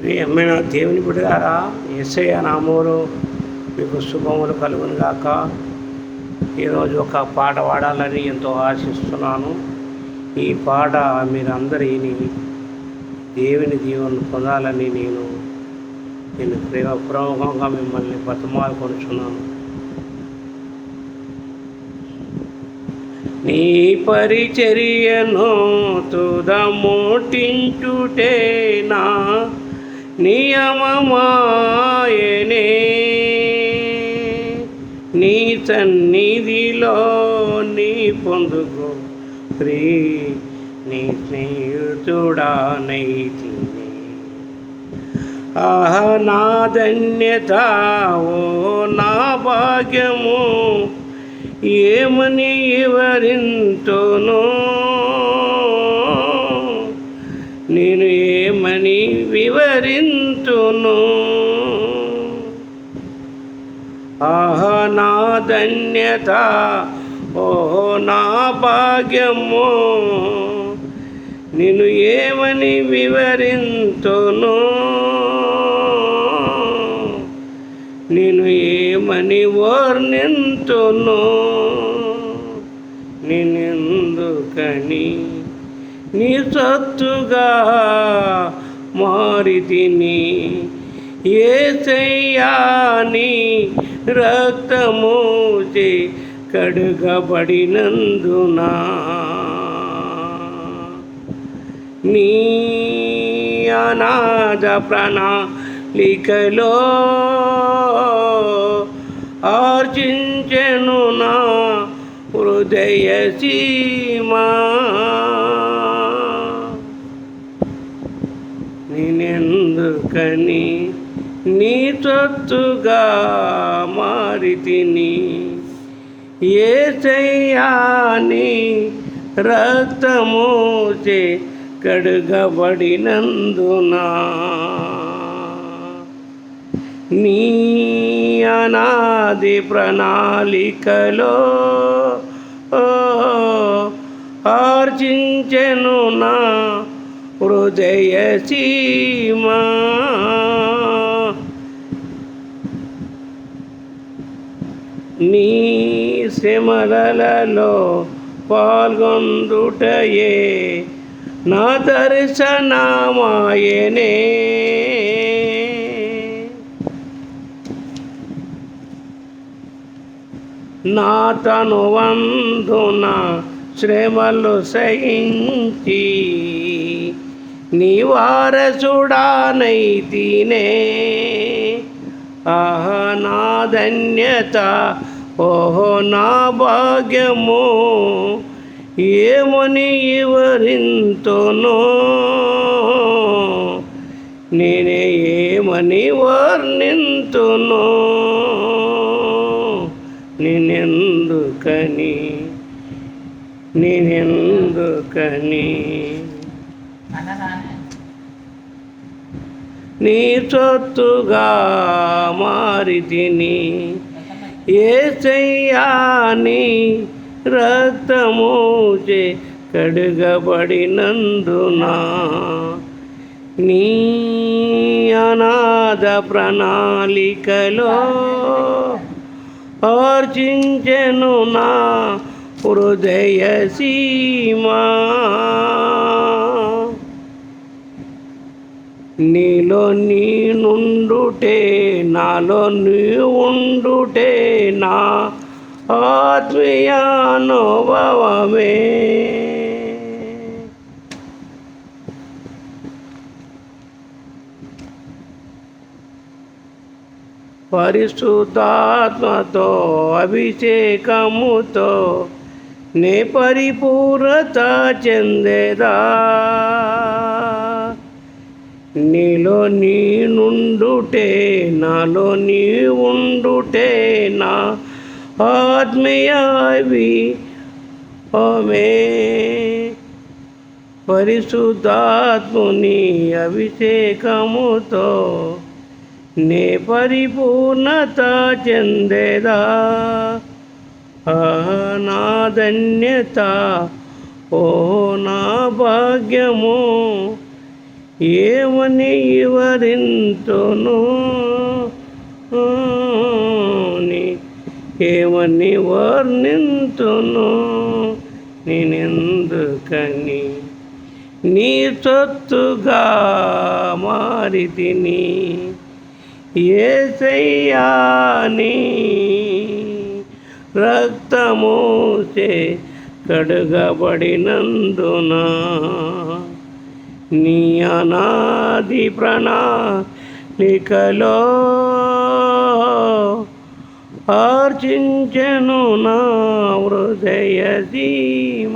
ప్రియమైన దేవుని బిడ్డలారా, యేసయ్య నామములో మీకు శుభములు కలుగును గాక. ఈరోజు ఒక పాట పాడాలని ఎంతో ఆశిస్తున్నాను. ఈ పాట మీరందరినీ దేవుని దీవెన పొందాలని నేను ప్రేమపూర్వకంగా మిమ్మల్ని బతిమాలుకొనుచున్నాను. నీ పరిచర్యను తుదముట్టించుటే నా నియమమాయనే, నీ సన్నిధిలో నీ పొందుకో నీ స్నేహితుడానైతిని. ఆహ నా ధన్యత, ఓ నా భాగ్యము, ఏమని వివరింతును, నేను ఏమని వివరింతును. ఆహ నా ధన్యత, ఓహో నా భాగ్యము, నేను ఏమని వివరింతును, నేను ఏమని వర్ణింతును. నేనెందుకని నీ సొత్తుగా మారితిని, యేసయ్యా నీ రక్తముచే కడుగబడినందున, నీ అనాథ ప్రణాళికలో ఆర్జించెను నా హృదయ సీమా. నేనెందుకని నీ సొత్తుగా మారితిని, యేసయ్యా నీ రక్తముచే కడుగబడినందున, నీ అనాది ప్రణాళికలో ఆర్జించెను నా హృదయ సీమా. నీ శ్రమలలో పాల్గొందుటయే నా దర్శనమాయనే, నా తనువందున శ్రమలు సహించి నీ వారసుడానైతినే. ఆహ నా ధన్యత, ఓహో నా భాగ్యము, ఏమని వివరింతును, నేనే ఏమని వర్ణింతును. నేనెందుకని నీ సొత్తుగా మారితిని, యేసయ్యా నీ రక్తముచే కడుగబడినందున, నీ అనాథ ప్రణాళికలో ఆర్జించెను నా హృదయ సీమా. నీలో నీ నుండుటే, నాలో నీ ఉండుటే నా ఆత్మీయానుభవమే. పరిశుద్ధాత్మతో అభిషేకముతో నే పరిపూర్ణత చెందేదా, నీలో నీ నుండుటే, నాలో నీ ఉండుటే నా ఆత్మీయమే. పరిశుద్ధాత్ముని అభిషేకముతో నే పరిపూర్ణత చెందేదా. నా ధన్యత, ఓ నా భాగ్యము, ఏమని వివరింతును ఏమని వర్ణింతును నేనెందుకని నీ సొత్తుగా మారితిని యేసయ్యాని రక్తమూసే కడుగబడినందున నీ అనాది ప్రణాళికలో ఆర్చించెను నా హృదయ సీమ